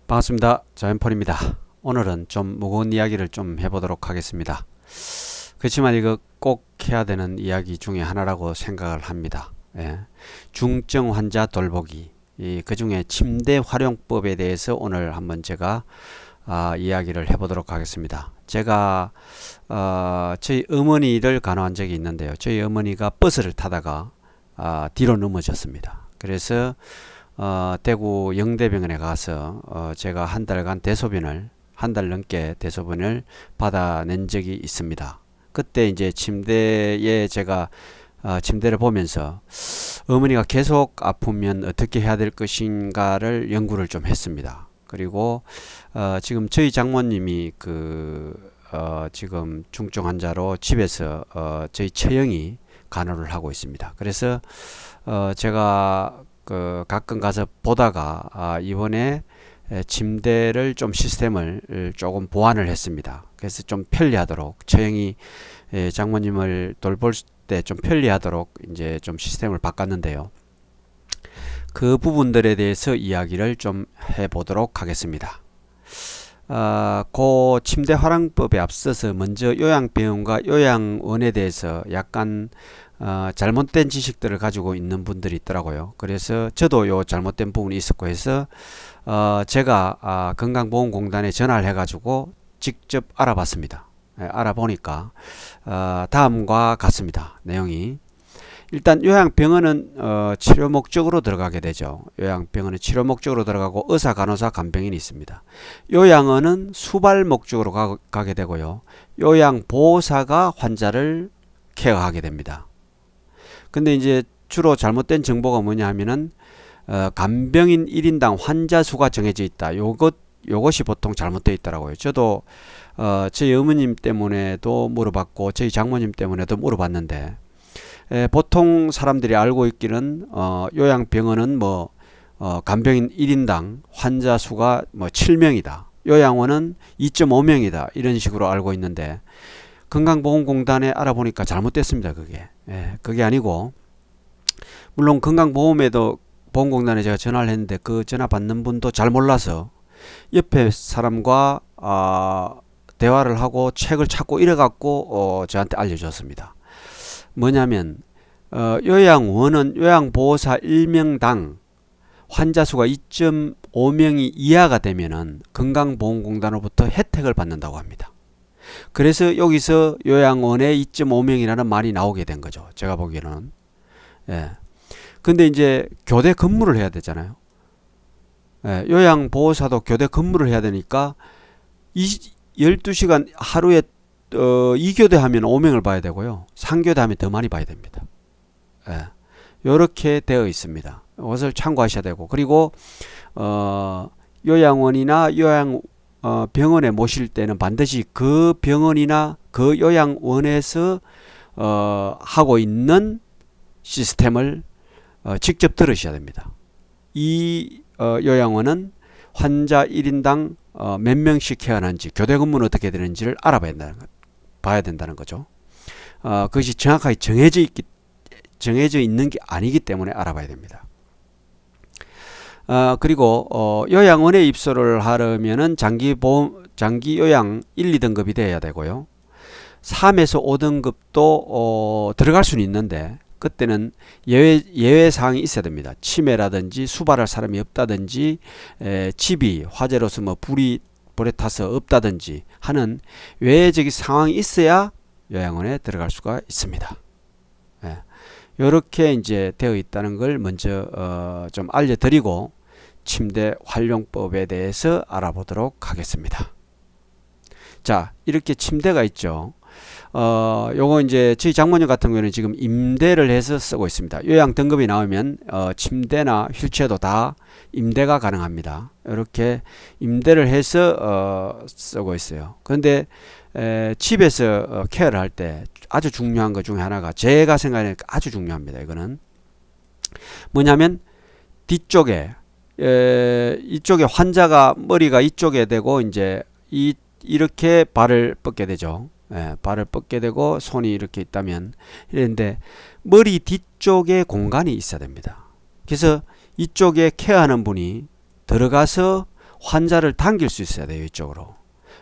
반갑습니다. 자연폴입니다. 오늘은 좀 무거운 이야기를 좀 해보도록 하겠습니다. 그렇지만 이거 꼭 해야 되는 이야기 중에 하나라고 생각을 합니다. 예. 중증 환자 돌보기. 그 중에 침대 활용법에 대해서 오늘 한번 제가 이야기를 해보도록 하겠습니다. 제가 저희 어머니를 간호한 적이 있는데요. 저희 어머니가 버스를 타다가 뒤로 넘어졌습니다. 그래서 대구 영대병원에 가서 제가 한 달간 한 달 넘게 대소변을 받아낸 적이 있습니다. 그때 이제 침대에 제가 침대를 보면서 어머니가 계속 아프면 어떻게 해야 될 것인가를 연구를 좀 했습니다. 그리고 지금 저희 장모님이 지금 중증 환자로 집에서 저희 처형이 간호를 하고 있습니다. 그래서 제가 가끔 가서 보다가 이번에 침대를 좀 시스템을 조금 보완을 했습니다. 그래서 좀 편리하도록 처형이 장모님을 돌볼 때 좀 편리하도록 이제 좀 시스템을 바꿨는데요. 그 부분들에 대해서 이야기를 좀 해보도록 하겠습니다. 그 침대 활용법에 앞서서 먼저 요양병원과 요양원에 대해서 약간 잘못된 지식들을 가지고 있는 분들이 있더라고요. 그래서 저도 요 잘못된 부분이 있었고 해서 제가 건강보험공단에 전화를 해가지고 직접 알아봤습니다. 알아보니까 다음과 같습니다. 내용이 일단 요양병원은 치료 목적으로 들어가게 되죠. 요양병원은 치료 목적으로 들어가고 의사, 간호사, 간병인이 있습니다. 요양원은 수발 목적으로 가게 되고요. 요양보호사가 환자를 케어하게 됩니다. 근데 이제 주로 잘못된 정보가 뭐냐 하면은 간병인 1인당 환자 수가 정해져 있다. 요것이 보통 잘못되어 있더라고요. 저도 저희 어머님 때문에도 물어봤고 저희 장모님 때문에도 물어봤는데 보통 사람들이 알고 있기는 요양병원은 간병인 1인당 환자 수가 7명이다. 요양원은 2.5명이다. 이런 식으로 알고 있는데 건강보험공단에 알아보니까 잘못됐습니다. 그게 아니고 물론 건강보험공단에 제가 전화를 했는데 그 전화 받는 분도 잘 몰라서 옆에 사람과 대화를 하고 책을 찾고 이래갖고 저한테 알려줬습니다. 뭐냐면 요양원은 요양보호사 1명당 환자 수가 2.5명이 이하가 되면은 건강보험공단으로부터 혜택을 받는다고 합니다. 그래서 여기서 요양원에 2.5명이라는 말이 나오게 된 거죠. 제가 보기에는. 예. 근데 이제 교대 근무를 해야 되잖아요. 예. 요양보호사도 교대 근무를 해야 되니까 12시간 하루에 2교대 하면 5명을 봐야 되고요. 3교대 하면 더 많이 봐야 됩니다. 예. 이렇게 되어 있습니다. 이것을 참고하셔야 되고 그리고 요양원이나 병원에 모실 때는 반드시 그 병원이나 그 요양원에서 하고 있는 시스템을 직접 들으셔야 됩니다. 이 요양원은 환자 1인당 몇 명씩 케어하는지 교대 근무는 어떻게 되는지를 봐야 된다는 거죠. 그것이 정확하게 정해져 있는 게 아니기 때문에 알아봐야 됩니다. 그리고 요양원에 입소를 하려면은 장기 요양 1, 2등급이 돼야 되고요. 3에서 5등급도 들어갈 수는 있는데 그때는 예외 사항이 있어야 됩니다. 치매라든지 수발할 사람이 없다든지 집이 화재로서 불에 타서 없다든지 하는 외적인 상황이 있어야 요양원에 들어갈 수가 있습니다. 이렇게 이제 되어 있다는 걸 먼저 좀 알려드리고 침대 활용법에 대해서 알아보도록 하겠습니다. 자, 이렇게 침대가 있죠. 요거 이제 저희 장모님 같은 경우는 지금 임대를 해서 쓰고 있습니다. 요양 등급이 나오면 침대나 휠체어도 다 임대가 가능합니다. 이렇게 임대를 해서 쓰고 있어요. 그런데 집에서 케어를 할 때 아주 중요한 것 중에 하나가 제가 생각하는 아주 중요합니다. 이거는 뭐냐면 뒤쪽에 이쪽에 환자가 머리가 이쪽에 되고 이제 이렇게 발을 뻗게 되죠. 발을 뻗게 되고 손이 이렇게 있다면 이런데 머리 뒤쪽에 공간이 있어야 됩니다. 그래서 이쪽에 케어하는 분이 들어가서 환자를 당길 수 있어야 돼요, 이쪽으로.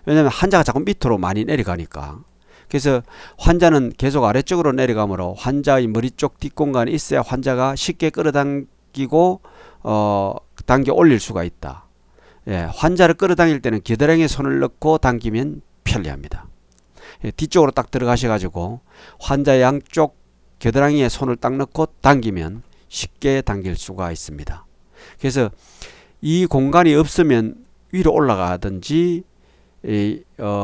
왜냐하면 환자가 자꾸 밑으로 많이 내려가니까. 그래서 환자는 계속 아래쪽으로 내려가므로 환자의 머리 쪽 뒷공간이 있어야 환자가 쉽게 끌어당기고 당겨 올릴 수가 있다. 예, 환자를 끌어당길 때는 겨드랑이에 손을 넣고 당기면 편리합니다. 예, 뒤쪽으로 딱 들어가셔가지고 환자 양쪽 겨드랑이에 손을 딱 넣고 당기면 쉽게 당길 수가 있습니다. 그래서 이 공간이 없으면 위로 올라가든지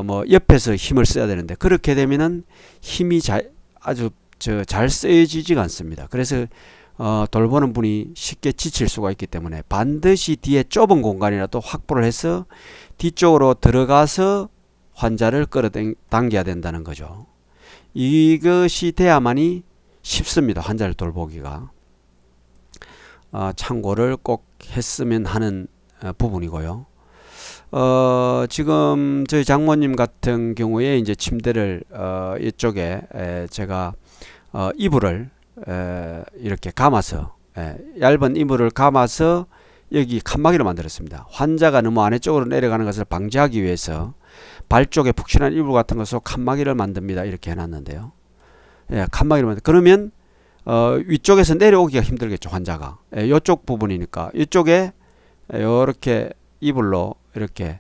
뭐 옆에서 힘을 써야 되는데 그렇게 되면은 힘이 아주 잘 쓰여지지가 않습니다. 그래서 돌보는 분이 쉽게 지칠 수가 있기 때문에 반드시 뒤에 좁은 공간이라도 확보를 해서 뒤쪽으로 들어가서 환자를 끌어당겨야 된다는 거죠. 이것이 돼야만이 쉽습니다. 환자를 돌보기가. 참고를 꼭 했으면 하는 부분이고요. 지금 저희 장모님 같은 경우에 이제 침대를 이쪽에 제가 이불을 이렇게 감아서 얇은 이불을 감아서 여기 칸막이를 만들었습니다. 환자가 너무 아래쪽으로 내려가는 것을 방지하기 위해서 발 쪽에 푹신한 이불 같은 것으로 칸막이를 만듭니다. 이렇게 해놨는데요. 칸막이를 만들. 그러면 위쪽에서 내려오기가 힘들겠죠, 환자가. 이쪽 부분이니까 이쪽에 이렇게 이불로 이렇게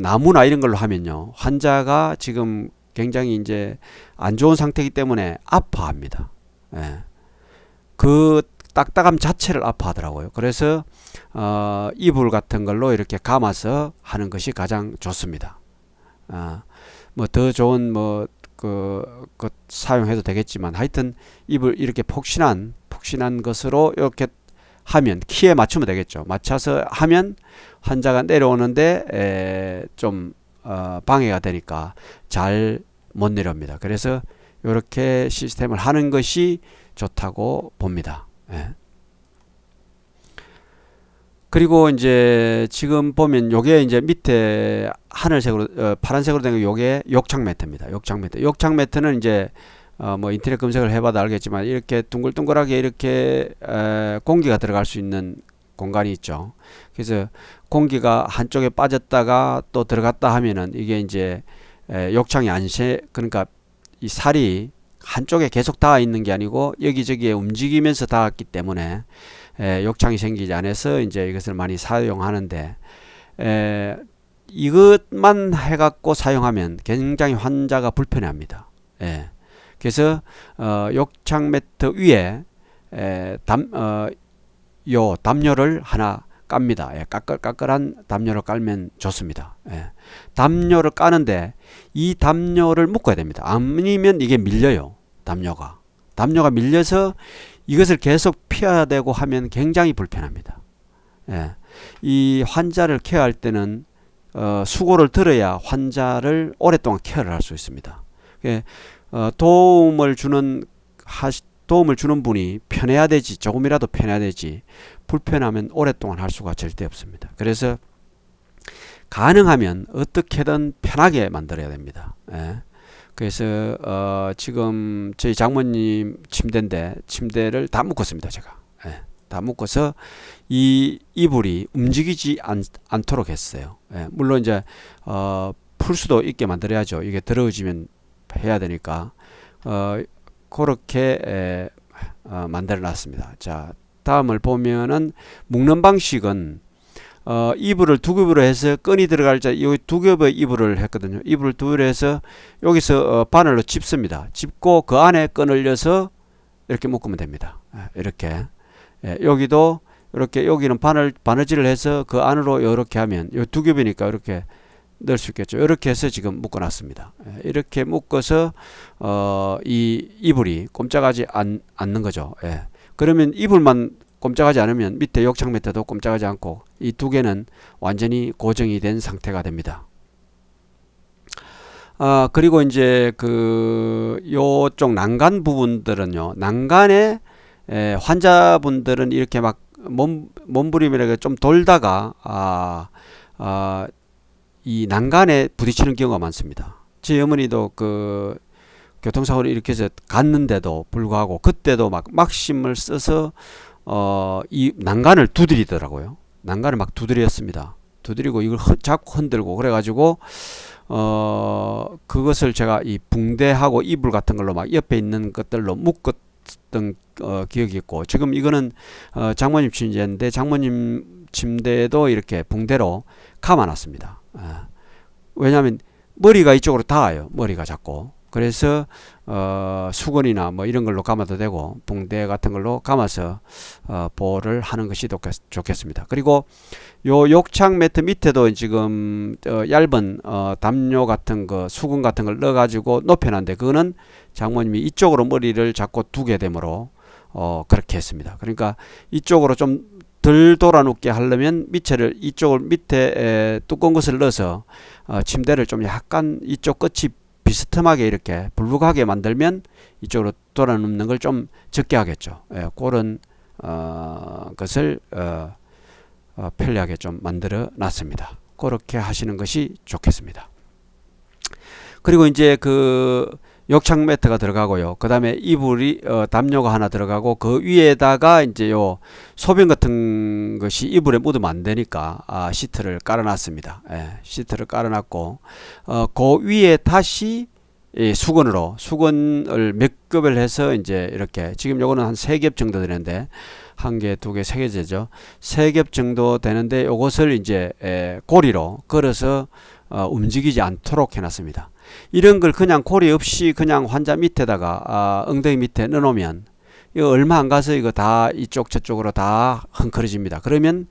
나무나 이런 걸로 하면요, 환자가 지금 굉장히 이제 안 좋은 상태이기 때문에 아파합니다. 그 딱딱함 자체를 아파하더라고요. 그래서 이불 같은 걸로 이렇게 감아서 하는 것이 가장 좋습니다. 뭐 더 좋은 그 사용해도 되겠지만 하여튼 이불 이렇게 폭신한 것으로 이렇게 하면 키에 맞추면 되겠죠. 맞춰서 하면 환자가 내려오는데 좀 방해가 되니까 잘 못 내려옵니다. 그래서 이렇게 시스템을 하는 것이 좋다고 봅니다. 그리고 이제 지금 보면 요게 이제 밑에 하늘색으로 파란색으로 된 게 요게 욕창 매트입니다. 욕창 매트는 이제 뭐 인터넷 검색을 해봐도 알겠지만 이렇게 둥글둥글하게 이렇게 공기가 들어갈 수 있는 공간이 있죠. 그래서 공기가 한쪽에 빠졌다가 또 들어갔다 하면은 이게 이제 욕창이 그러니까 이 살이 한쪽에 계속 닿아 있는 게 아니고 여기저기에 움직이면서 닿았기 때문에 욕창이 생기지 않아서 이제 이것을 많이 사용하는데 이것만 해갖고 사용하면 굉장히 환자가 불편해합니다. 그래서 욕창 매트 위에 요 담요를 하나 깝니다. 까끌까끌한 담요를 깔면 좋습니다. 담요를 까는데 이 담요를 묶어야 됩니다. 아니면 이게 밀려요. 담요가 밀려서 이것을 계속 피해야 되고 하면 굉장히 불편합니다. 이 환자를 케어할 때는 수고를 들어야 환자를 오랫동안 케어를 할 수 있습니다. 도움을 주는 분이 편해야 되지, 조금이라도 편해야 되지, 불편하면 오랫동안 할 수가 절대 없습니다. 그래서 가능하면 어떻게든 편하게 만들어야 됩니다. 그래서 지금 저희 장모님 침대인데 침대를 다 묶었습니다. 제가 다 묶어서 이 이불이 움직이지 않도록 했어요. 물론 이제 풀 수도 있게 만들어야죠. 이게 더러워지면 해야 되니까 그렇게 만들어 놨습니다. 자, 다음을 보면은 묶는 방식은 이불을 두 겹으로 해서 끈이 들어갈 때 이 두 겹의 이불을 했거든요. 이불을 두 겹으로 해서 여기서 바늘로 짚습니다. 짚고 그 안에 끈을 넣어서 이렇게 묶으면 됩니다. 이렇게 여기도 이렇게 여기는 바느질을 해서 그 안으로 이렇게 하면 이 두 겹이니까 이렇게 넣을 수 있겠죠. 이렇게 해서 지금 묶어 놨습니다. 이렇게 묶어서 이 이불이 꼼짝하지 않는 거죠. 그러면 이불만 꼼짝하지 않으면 밑에 욕창 매트도 꼼짝하지 않고 이 두 개는 완전히 고정이 된 상태가 됩니다. 그리고 이제 요쪽 난간 부분들은요, 난간에 환자분들은 이렇게 막 몸부림이라고 좀 돌다가 이 난간에 부딪히는 경우가 많습니다. 제 어머니도 교통사고를 일으켜서 갔는데도 불구하고 그때도 막 막심을 써서 이 난간을 두드리더라고요. 난간을 막 두드렸습니다. 두드리고 이걸 자꾸 흔들고 그래가지고 그것을 제가 이 붕대하고 이불 같은 걸로 막 옆에 있는 것들로 묶었던 기억이 있고, 지금 이거는 장모님 침대인데 장모님 침대에도 이렇게 붕대로 감아놨습니다. 왜냐하면 머리가 이쪽으로 닿아요. 머리가 자꾸. 그래서 수건이나 뭐 이런 걸로 감아도 되고 붕대 같은 걸로 감아서 보호를 하는 것이 좋겠습니다. 그리고 요 욕창 매트 밑에도 지금 얇은 담요 같은 거, 수건 같은 걸 넣어 가지고 높여놨는데, 그거는 장모님이 이쪽으로 머리를 자꾸 두게 되므로 그렇게 했습니다. 그러니까 이쪽으로 좀 덜 돌아 눕게 하려면 이쪽을 밑에 두꺼운 것을 넣어서 침대를 좀 약간 이쪽 끝이 비스듬하게 이렇게 불룩하게 만들면 이쪽으로 돌아 눕는 걸 좀 적게 하겠죠. 그런 것을 편리하게 좀 만들어 놨습니다. 그렇게 하시는 것이 좋겠습니다. 그리고 이제 그 욕창 매트가 들어가고요. 그 다음에 이불이 담요가 하나 들어가고, 그 위에다가 이제 요 소변 같은 것이 이불에 묻으면 안 되니까 시트를 깔아놨습니다. 시트를 깔아놨고, 그 위에 다시 수건을 몇 겹을 해서 이제 이렇게, 지금 요거는 한 3겹 정도 되는데, 1개, 2개, 3개 되죠. 3겹 정도 되는데 요것을 이제 고리로 걸어서 움직이지 않도록 해놨습니다. 이런 걸 그냥 고리 없이 그냥 환자 밑에다가 엉덩이 밑에 넣어놓으면 이거 얼마 안 가서 이거 다 이쪽 저쪽으로 다 헝클어집니다. 그러면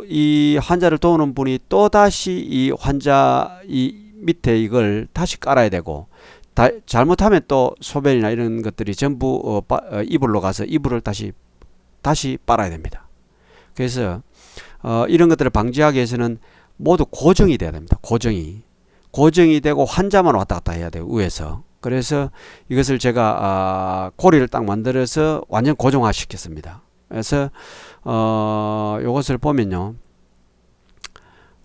이 환자를 도우는 분이 또 다시 이 환자 이 밑에 이걸 다시 깔아야 되고, 잘못하면 또 소변이나 이런 것들이 전부 이불로 가서 이불을 다시 빨아야 됩니다. 그래서 이런 것들을 방지하기 위해서는 모두 고정이 돼야 됩니다. 고정이 되고 환자만 왔다 갔다 해야 돼요, 위에서. 그래서 이것을 제가 고리를 딱 만들어서 완전 고정화 시켰습니다. 그래서 요것을 보면요,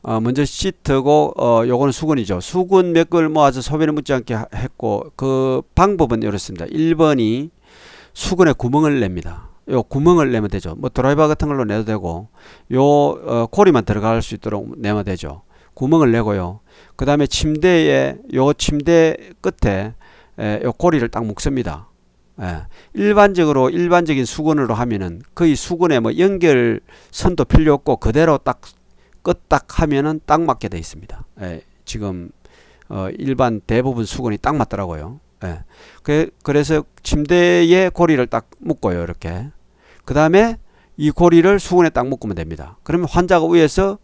먼저 시트고 요거는 수건이죠. 수건 몇 걸 모아서 소변에 묻지 않게 했고, 그 방법은 이렇습니다. 1번이 수건에 구멍을 냅니다. 요 구멍을 내면 되죠. 뭐 드라이버 같은 걸로 내도 되고, 요 고리만 들어갈 수 있도록 내면 되죠. 구멍을 내고요. 그 다음에 침대 끝에 요 고리를 딱 묶습니다. 일반적인 수건으로 하면은 거의 수건에 뭐 연결선도 필요 없고 그대로 딱 하면은 딱 맞게 되어 있습니다. 지금 일반 대부분 수건이 딱 맞더라고요. 그래서 침대에 고리를 딱 묶어요, 이렇게. 그 다음에 이 고리를 수건에 딱 묶으면 됩니다. 그러면 환자가 위에서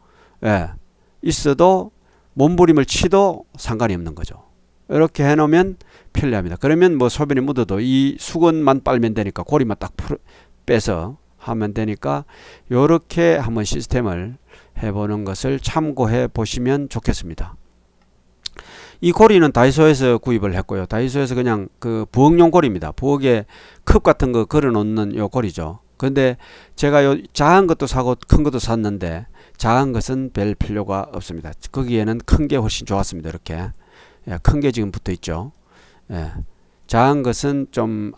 있어도 몸부림을 치도 상관이 없는 거죠. 이렇게 해놓으면 편리합니다. 그러면 뭐 소변이 묻어도 이 수건만 빨면 되니까, 고리만 딱 빼서 하면 되니까, 이렇게 한번 시스템을 해보는 것을 참고해 보시면 좋겠습니다. 이 고리는 다이소에서 구입을 했고요. 다이소에서 그냥 그 부엌용 고리입니다. 부엌에 컵 같은 거 걸어 놓는 요 고리죠. 근데 제가 요 작은 것도 사고 큰 것도 샀는데, 작은 것은 별 필요가 없습니다. 거기에는 큰 게 훨씬 좋았습니다. 이렇게 큰 게 지금 붙어 있죠. 작은 것은 좀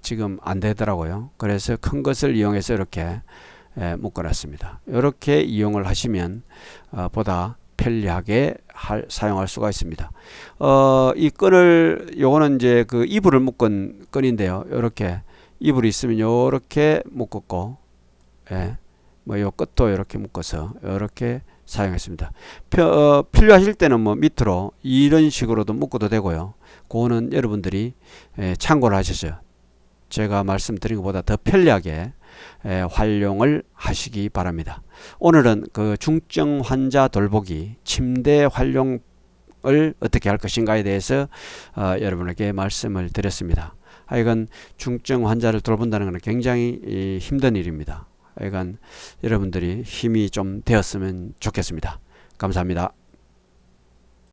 지금 안 되더라고요. 그래서 큰 것을 이용해서 이렇게 묶어놨습니다. 이렇게 이용을 하시면 보다 편리하게 사용할 수가 있습니다. 이 요거는 이제 그 이불을 묶은 끈인데요. 이렇게 이불이 있으면 이렇게 묶었고, 뭐 요 끝도 이렇게 묶어서 이렇게 사용했습니다. 필요하실 때는 뭐 밑으로 이런 식으로도 묶어도 되고요. 그거는 여러분들이 참고를 하셔서 제가 말씀드린 것보다 더 편리하게 활용을 하시기 바랍니다. 오늘은 그 중증 환자 돌보기 침대 활용을 어떻게 할 것인가에 대해서 여러분에게 말씀을 드렸습니다. 하여간 중증 환자를 돌본다는 것은 굉장히 힘든 일입니다. 하여간 여러분들이 힘이 좀 되었으면 좋겠습니다. 감사합니다.